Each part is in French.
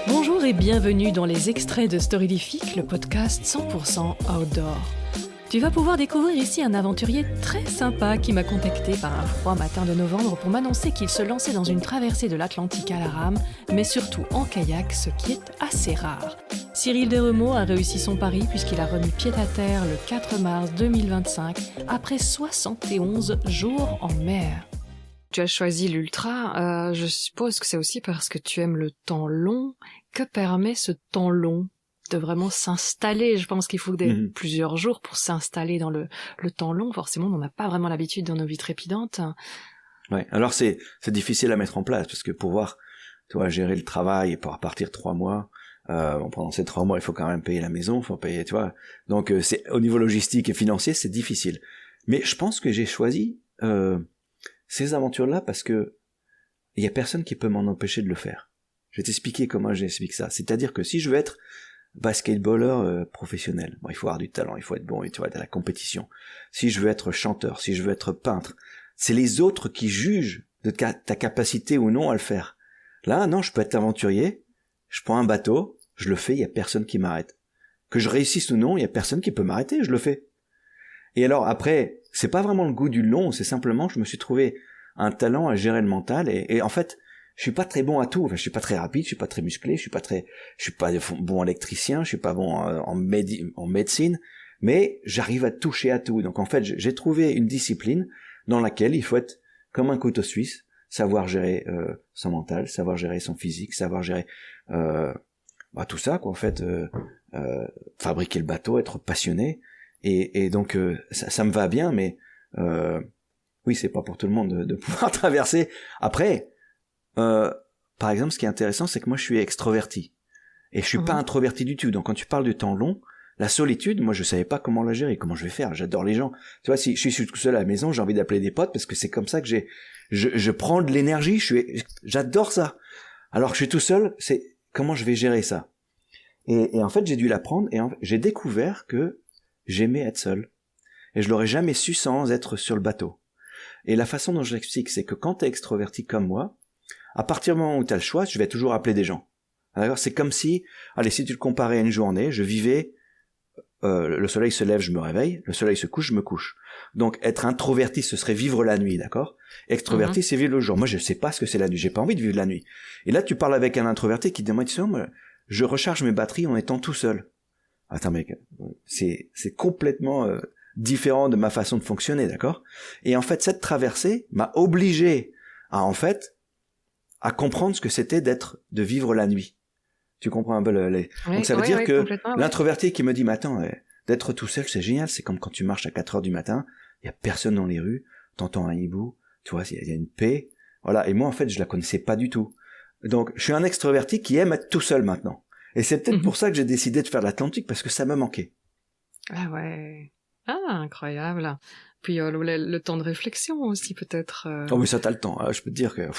Bonjour et bienvenue dans les extraits de Storylifique, le podcast 100% outdoor. Tu vas pouvoir découvrir ici un aventurier très sympa qui m'a contacté par un froid matin de novembre pour m'annoncer qu'il se lançait dans une traversée de l'Atlantique à la rame, mais surtout en kayak, ce qui est assez rare. Cyril Desremeaux a réussi son pari puisqu'il a remis pied à terre le 4 mars 2025 après 71 jours en mer. Tu as choisi l'ultra, je suppose que c'est aussi parce que tu aimes le temps long. Que permet ce temps long de vraiment s'installer? Je pense qu'il faut plusieurs jours pour s'installer dans le temps long. Forcément, on n'a pas vraiment l'habitude dans nos vies trépidantes. Ouais. Alors c'est difficile à mettre en place parce que pour voir, tu vois, gérer le travail et pour partir 3 mois, pendant ces 3 mois, il faut quand même payer la maison, il faut payer, tu vois. Donc c'est au niveau logistique et financier, c'est difficile. Mais je pense que j'ai choisi ces aventures-là parce que il y a personne qui peut m'en empêcher de le faire. Je vais t'expliquer comment j'explique ça. C'est-à-dire que si je veux être basketballeur professionnel, bon, il faut avoir du talent, il faut être bon, et tu vois, de la compétition. Si je veux être chanteur, si je veux être peintre, c'est les autres qui jugent de ta capacité ou non à le faire. Là, non, je peux être aventurier, je prends un bateau, je le fais, il y a personne qui m'arrête. Que je réussisse ou non, il y a personne qui peut m'arrêter, je le fais. Et alors après, c'est pas vraiment le goût du long, c'est simplement que je me suis trouvé un talent à gérer le mental, et en fait, je suis pas très bon à tout. Enfin, je suis pas très rapide, je suis pas très musclé, je suis pas bon électricien, je suis pas bon en médecine, mais j'arrive à toucher à tout. Donc en fait, j'ai trouvé une discipline dans laquelle il faut être comme un couteau suisse, savoir gérer son mental, savoir gérer son physique, savoir gérer tout ça quoi. En fait, fabriquer le bateau, être passionné, et donc ça me va bien, mais oui, c'est pas pour tout le monde de pouvoir traverser. Après. Par exemple, ce qui est intéressant, c'est que moi je suis extroverti et je suis pas introverti du tout. Donc quand tu parles du temps long, la solitude, moi je savais pas comment la gérer, comment je vais faire. J'adore les gens. Tu vois, si je suis tout seul à la maison, j'ai envie d'appeler des potes parce que c'est comme ça que je prends de l'énergie. J'adore ça. Alors que je suis tout seul, c'est comment je vais gérer ça. Et en fait, j'ai dû l'apprendre et j'ai découvert que j'aimais être seul et je l'aurais jamais su sans être sur le bateau. Et la façon dont je l'explique, c'est que quand t'es extroverti comme moi, à partir du moment où tu as le choix, je vais toujours appeler des gens. Alors c'est comme si, si tu le comparais à une journée, je vivais, le soleil se lève, je me réveille, le soleil se couche, je me couche. Donc être introverti, ce serait vivre la nuit, d'accord? Extroverti, c'est vivre le jour. Moi, je sais pas ce que c'est la nuit, j'ai pas envie de vivre la nuit. Et là, tu parles avec un introverti qui te demande, je recharge mes batteries en étant tout seul. Attends mec, c'est complètement différent de ma façon de fonctionner, d'accord? Et en fait, cette traversée m'a obligé à comprendre ce que c'était de vivre la nuit. Tu comprends un peu donc ça veut dire que l'introverti qui me dit, mais attends, d'être tout seul, c'est génial, c'est comme quand tu marches à 4 heures du matin, il y a personne dans les rues, t'entends un hibou, tu vois, il y a une paix, voilà, et moi en fait, je la connaissais pas du tout. Donc, je suis un extroverti qui aime être tout seul maintenant. Et c'est peut-être pour ça que j'ai décidé de faire l'Atlantique, parce que ça me manquait. Ah ouais. Ah, incroyable. Puis le temps de réflexion aussi peut-être. Oh mais ça t'as le temps, je peux te dire que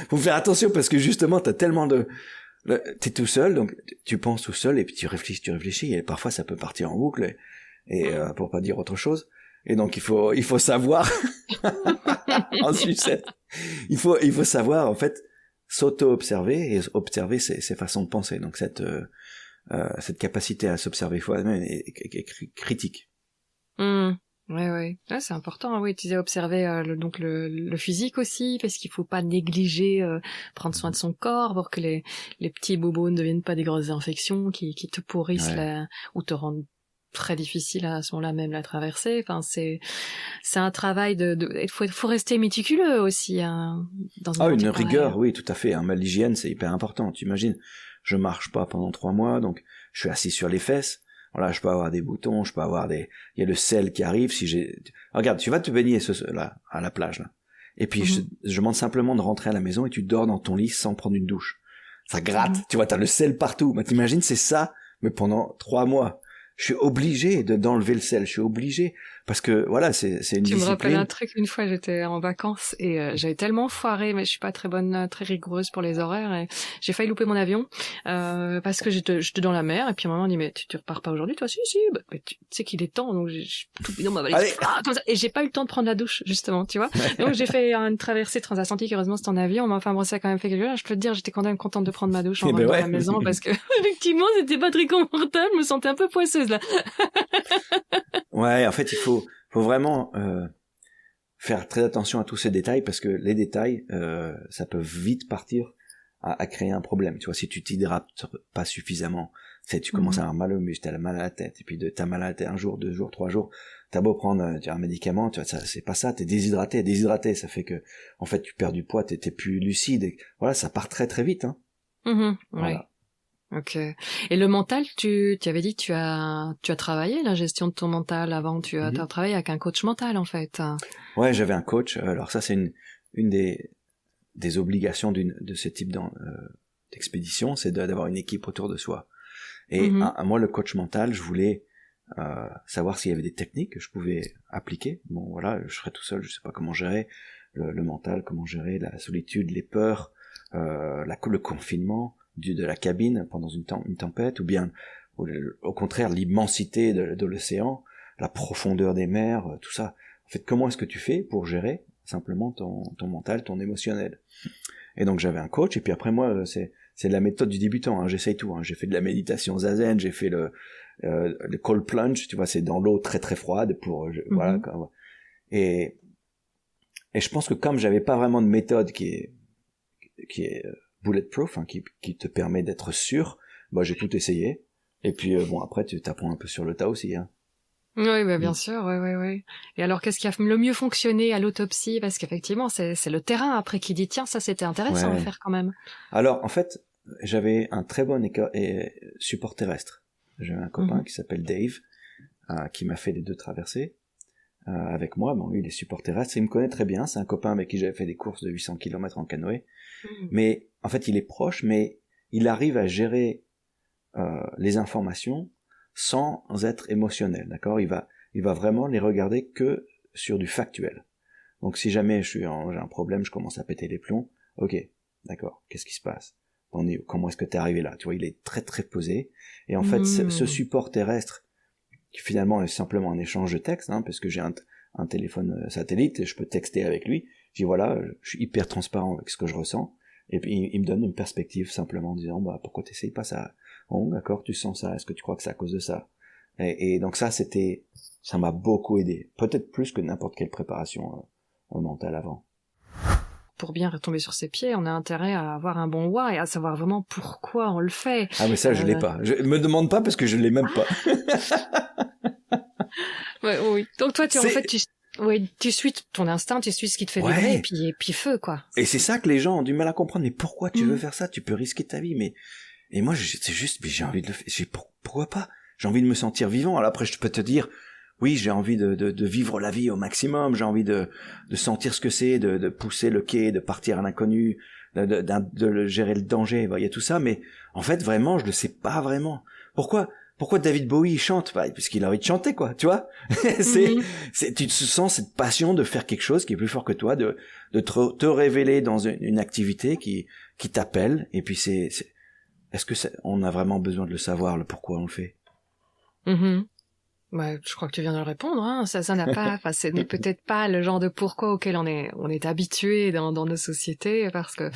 faut faire attention parce que justement t'as tellement t'es tout seul, donc tu penses tout seul et puis tu réfléchis et parfois ça peut partir en boucle et pour pas dire autre chose. Et donc il faut savoir en sucette. Il faut savoir en fait s'auto-observer et observer ses façons de penser. Donc cette capacité à s'observer soi-même est critique. Ouais. Là, c'est important. Oui, tu disais observer le physique aussi, parce qu'il faut pas négliger prendre soin de son corps pour que les petits bobos ne deviennent pas des grosses infections qui te pourrissent ou te rendent très difficile à ce moment-là même la traversée. Enfin, c'est un travail il faut rester méticuleux aussi dans une rigueur, oui, tout à fait. Mais l'hygiène, c'est hyper important. Tu imagines, je marche pas pendant 3 mois, donc je suis assis sur les fesses. Voilà, je peux avoir des boutons, il y a le sel qui arrive. Regarde, tu vas te baigner là à la plage là, et puis je demande simplement de rentrer à la maison et tu dors dans ton lit sans prendre une douche. Ça gratte, tu vois, t'as le sel partout. Mais t'imagines, c'est ça, mais pendant 3 mois. je suis obligé d'enlever le sel, je suis obligé parce que voilà, c'est une discipline. Tu me rappelles un truc, une fois j'étais en vacances et j'avais tellement foiré, mais je suis pas très bonne, très rigoureuse pour les horaires et j'ai failli louper mon avion parce que j'étais dans la mer et puis à un moment on dit mais tu repars pas aujourd'hui toi? Si bah, mais tu sais qu'il est temps, donc j'ai tout mis dans ma valise comme ça, et j'ai pas eu le temps de prendre la douche justement, tu vois. Donc j'ai fait une traversée transatlantique, heureusement c'était en avion, mais enfin bon, ça a quand même fait quelque chose. Je peux te dire, j'étais quand même contente de prendre ma douche en rentrant à la maison parce que effectivement c'était pas très confortable, je me sentais un peu poisseuse là. Ouais, en fait il faut vraiment faire très attention à tous ces détails parce que les détails ça peut vite partir à créer un problème. Tu vois, si tu t'hydrates pas suffisamment, tu commences à avoir mal au muscle, t'as mal à la tête, et puis t'as mal à la tête 1 jour, 2 jours, 3 jours, t'as beau prendre un médicament, tu vois, ça, c'est pas ça, t'es déshydraté, ça fait que, en fait, tu perds du poids, t'es plus lucide, et voilà, ça part très très vite, hein. Voilà. Ouais. Ok. Et le mental, tu avais dit que tu as travaillé la gestion de ton mental avant, tu as travaillé avec un coach mental, en fait. Ouais, j'avais un coach, alors ça, c'est une des obligations de ce type d'expédition, c'est d'avoir une équipe autour de soi. Et moi, le coach mental, je voulais savoir s'il y avait des techniques que je pouvais appliquer. Bon, voilà, je serais tout seul, je sais pas comment gérer le mental, comment gérer la solitude, les peurs, le confinement de la cabine pendant une tempête, ou bien au contraire l'immensité de l'océan, la profondeur des mers, tout ça. En fait, comment est-ce que tu fais pour gérer simplement ton mental, ton émotionnel? Et donc j'avais un coach, et puis après moi, c'est la méthode du débutant, hein, j'essaye tout, hein. J'ai fait de la méditation zazen, j'ai fait le cold plunge, tu vois, c'est dans l'eau très très froide voilà. Et je pense que comme j'avais pas vraiment de méthode qui est bulletproof, hein, qui te permet d'être sûr, bah j'ai tout essayé. Et puis bon, après tu t'apprends un peu sur le tas aussi, hein. Oui, bah, bien sûr, ouais. Et alors, qu'est-ce qui a le mieux fonctionné à l'autopsie? Parce qu'effectivement, c'est le terrain après qui dit, tiens, ça c'était intéressant à faire quand même. Alors, en fait, j'avais un très bon support terrestre. J'avais un copain qui s'appelle Dave, qui m'a fait les 2 traversées avec moi. Bon, lui, il est support terrestre, il me connaît très bien, c'est un copain avec qui j'avais fait des courses de 800 km en canoë. Mais, en fait, il est proche, mais il arrive à gérer les informations sans être émotionnel, d'accord? Il va vraiment les regarder que sur du factuel. Donc si jamais j'ai un problème, je commence à péter les plombs, ok, d'accord, qu'est-ce qui se passe? Comment est-ce que t'es arrivé là? Tu vois, il est très très posé. Et en fait, ce support terrestre, qui finalement est simplement un échange de texte, hein, parce que j'ai un téléphone satellite et je peux texter avec lui, je dis voilà, je suis hyper transparent avec ce que je ressens, et puis il me donne une perspective simplement en disant bah pourquoi t'essayes pas ça? Bon, d'accord, tu sens ça, est-ce que tu crois que c'est à cause de ça? Et donc ça m'a beaucoup aidé, peut-être plus que n'importe quelle préparation mentale avant. Pour bien retomber sur ses pieds, on a intérêt à avoir un bon why et à savoir vraiment pourquoi on le fait. Ah mais ça je l'ai pas. Je me demande pas parce que je l'ai même pas. Ouais, oui. Donc toi tu suis ton instinct, tu suis ce qui te fait vibrer et puis feu quoi. Et c'est ça que les gens ont du mal à comprendre. Mais pourquoi tu veux faire ça? Tu peux risquer ta vie. Et moi c'est juste, mais j'ai envie de le faire. Pourquoi pas? J'ai envie de me sentir vivant. Alors après je peux te dire, oui, j'ai envie de vivre la vie au maximum, j'ai envie de sentir ce que c'est, de pousser le quai, de partir à l'inconnu, de gérer le danger, il y a tout ça, mais en fait, vraiment, je le sais pas vraiment. Pourquoi David Bowie chante? Bah, puisqu'il a envie de chanter, quoi, tu vois? Tu te sens cette passion de faire quelque chose qui est plus fort que toi, de te révéler dans une activité qui t'appelle, et puis est-ce que on a vraiment besoin de le savoir, le pourquoi on le fait? Ouais, je crois que tu viens de le répondre, hein. Ça n'a pas, enfin, ce n'est peut-être pas le genre de pourquoi auquel on est habitué dans nos sociétés, parce que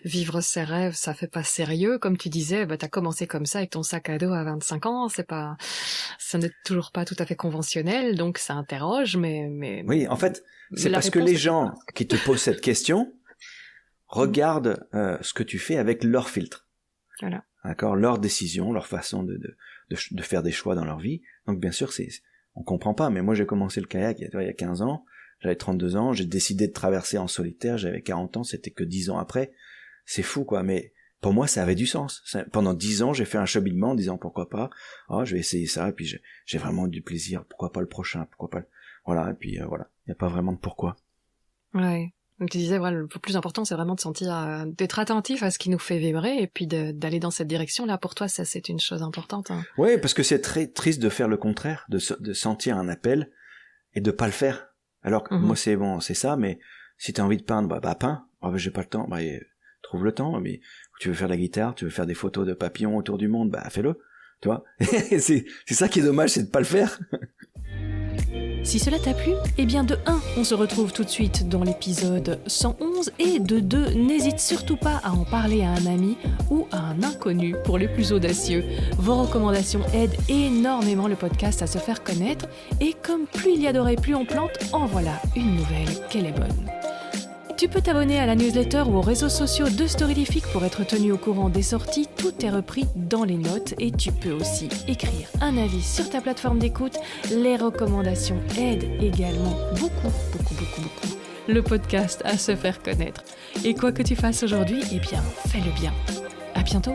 vivre ses rêves, ça fait pas sérieux. Comme tu disais, bah, t'as commencé comme ça avec ton sac à dos à 25 ans, ça n'est toujours pas tout à fait conventionnel, donc ça interroge, mais. Oui, en fait, c'est parce que les gens qui te posent cette question regardent ce que tu fais avec leur filtre. Voilà. D'accord, leur décision, leur façon de faire des choix dans leur vie. Donc bien sûr, on comprend pas, mais moi j'ai commencé le kayak il y a 15 ans, j'avais 32 ans, j'ai décidé de traverser en solitaire, j'avais 40 ans, c'était que 10 ans après. C'est fou quoi, mais pour moi ça avait du sens. Pendant 10 ans, j'ai fait un cheminement en disant pourquoi pas, je vais essayer ça, et puis j'ai vraiment eu du plaisir, pourquoi pas le prochain, pourquoi pas voilà, et puis voilà, il n'y a pas vraiment de pourquoi. Ouais. Donc tu disais, voilà, le plus important, c'est vraiment de sentir, d'être attentif à ce qui nous fait vibrer et puis d'aller dans cette direction-là. Pour toi, ça, c'est une chose importante. Hein. Oui, parce que c'est très triste de faire le contraire, de sentir un appel et de pas le faire. Alors que moi, c'est ça, mais si t'as envie de peindre, bah peins. Ah, j'ai pas le temps, trouve le temps. Mais tu veux faire de la guitare, tu veux faire des photos de papillons autour du monde, fais-le. Tu vois. c'est ça qui est dommage, c'est de pas le faire. Si cela t'a plu, eh bien de 1, on se retrouve tout de suite dans l'épisode 111 et de 2, n'hésite surtout pas à en parler à un ami ou à un inconnu pour les plus audacieux. Vos recommandations aident énormément le podcast à se faire connaître et comme plus il y a d'oreilles, plus on plante, en voilà une nouvelle qu'elle est bonne. Tu peux t'abonner à la newsletter ou aux réseaux sociaux de Storylific pour être tenu au courant des sorties. Tout est repris dans les notes et tu peux aussi écrire un avis sur ta plateforme d'écoute. Les recommandations aident également beaucoup le podcast à se faire connaître. Et quoi que tu fasses aujourd'hui, eh bien, fais-le bien. À bientôt.